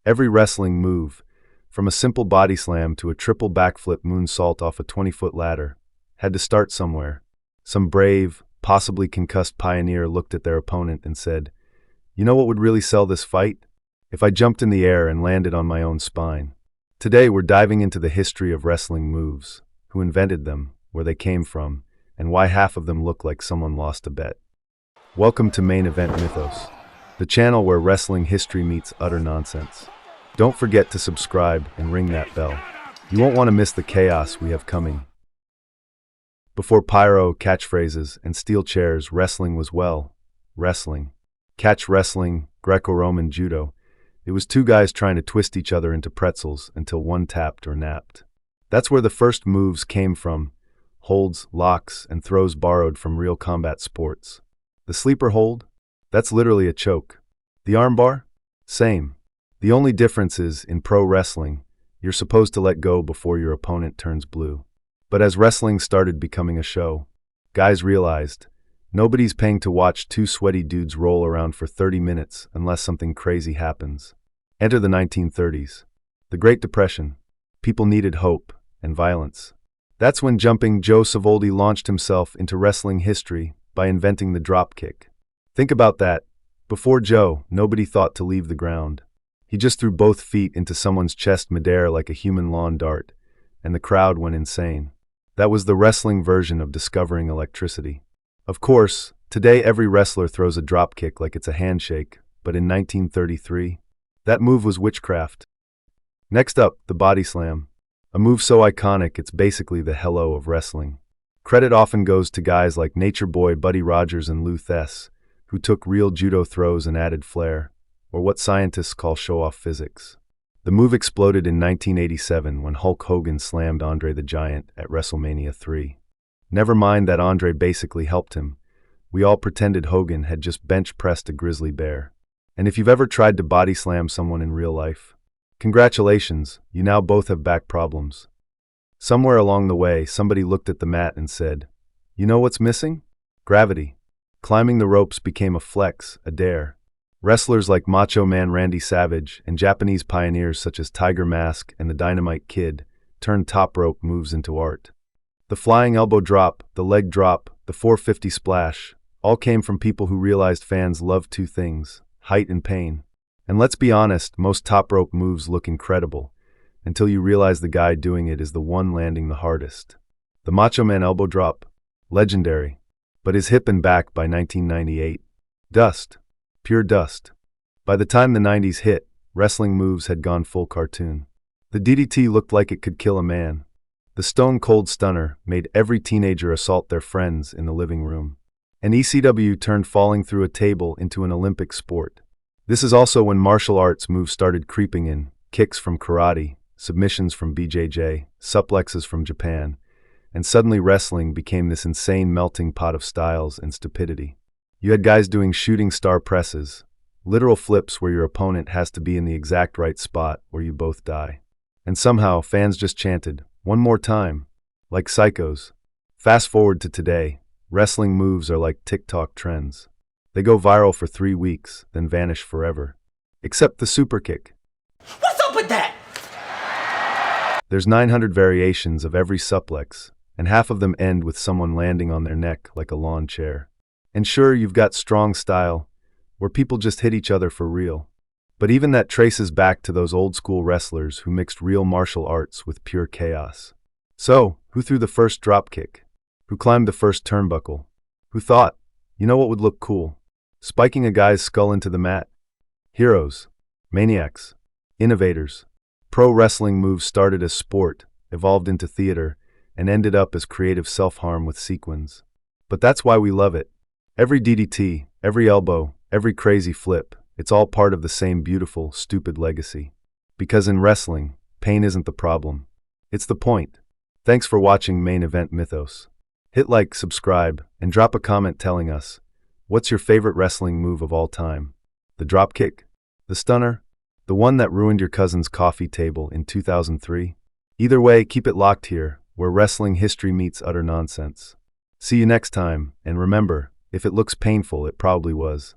Every wrestling move, from a simple body slam to a triple backflip moonsault off a 20-foot ladder, had to start somewhere. Some brave, possibly concussed pioneer looked at their opponent and said, "You know what would really sell this fight? If I jumped in the air and landed on my own spine." Today we're diving into the history of wrestling moves, who invented them, where they came from, and why half of them look like someone lost a bet. Welcome to Main Event Mythos, the channel where wrestling history meets utter nonsense. Don't forget to subscribe and ring that bell. You won't want to miss the chaos we have coming. Before pyro, catchphrases, and steel chairs, wrestling was, well, wrestling. Catch wrestling, Greco-Roman judo. It was two guys trying to twist each other into pretzels until one tapped or napped. That's where the first moves came from, holds, locks, and throws borrowed from real combat sports. The sleeper hold? That's literally a choke. The armbar? Same. The only difference is, in pro wrestling, you're supposed to let go before your opponent turns blue. But as wrestling started becoming a show, guys realized, nobody's paying to watch two sweaty dudes roll around for 30 minutes unless something crazy happens. Enter the 1930s. The Great Depression. People needed hope and violence. That's when Jumping Joe Savoldi launched himself into wrestling history by inventing the dropkick. Think about that. Before Joe, nobody thought to leave the ground. He just threw both feet into someone's chest midair like a human lawn dart, and the crowd went insane. That was the wrestling version of discovering electricity. Of course, today every wrestler throws a dropkick like it's a handshake, but in 1933, that move was witchcraft. Next up, the body slam. A move so iconic it's basically the hello of wrestling. Credit often goes to guys like Nature Boy Buddy Rogers and Lou Thesz, who took real judo throws and added flair, or what scientists call show-off physics. The move exploded in 1987 when Hulk Hogan slammed Andre the Giant at WrestleMania 3. Never mind that Andre basically helped him. We all pretended Hogan had just bench-pressed a grizzly bear. And if you've ever tried to body slam someone in real life, congratulations, you now both have back problems. Somewhere along the way, somebody looked at the mat and said, "You know what's missing? Gravity." Climbing the ropes became a flex, a dare. Wrestlers like Macho Man Randy Savage and Japanese pioneers such as Tiger Mask and the Dynamite Kid turned top rope moves into art. The flying elbow drop, the leg drop, the 450 splash, all came from people who realized fans love two things, height and pain. And let's be honest, most top rope moves look incredible, until you realize the guy doing it is the one landing the hardest. The Macho Man elbow drop, legendary, but his hip and back by 1998. Dust. Pure dust. By the time the 90s hit, wrestling moves had gone full cartoon. The DDT looked like it could kill a man. The Stone Cold Stunner made every teenager assault their friends in the living room. And ECW turned falling through a table into an Olympic sport. This is also when martial arts moves started creeping in, kicks from karate, submissions from BJJ, suplexes from Japan, and suddenly wrestling became this insane melting pot of styles and stupidity. You had guys doing shooting star presses, literal flips where your opponent has to be in the exact right spot or you both die. And somehow, fans just chanted, "One more time," like psychos. Fast forward to today, wrestling moves are like TikTok trends. They go viral for 3 weeks, then vanish forever. Except the super kick. What's up with that? There's 900 variations of every suplex, and half of them end with someone landing on their neck like a lawn chair. And sure, you've got strong style, where people just hit each other for real. But even that traces back to those old-school wrestlers who mixed real martial arts with pure chaos. So, who threw the first dropkick? Who climbed the first turnbuckle? Who thought, you know what would look cool? Spiking a guy's skull into the mat? Heroes. Maniacs. Innovators. Pro wrestling moves started as sport, evolved into theater, and ended up as creative self-harm with sequins. But that's why we love it. Every DDT, every elbow, every crazy flip, it's all part of the same beautiful, stupid legacy. Because in wrestling, pain isn't the problem. It's the point. Thanks for watching Main Event Mythos. Hit like, subscribe, and drop a comment telling us, what's your favorite wrestling move of all time? The dropkick? The stunner? The one that ruined your cousin's coffee table in 2003? Either way, keep it locked here, where wrestling history meets utter nonsense. See you next time, and remember, if it looks painful, it probably was.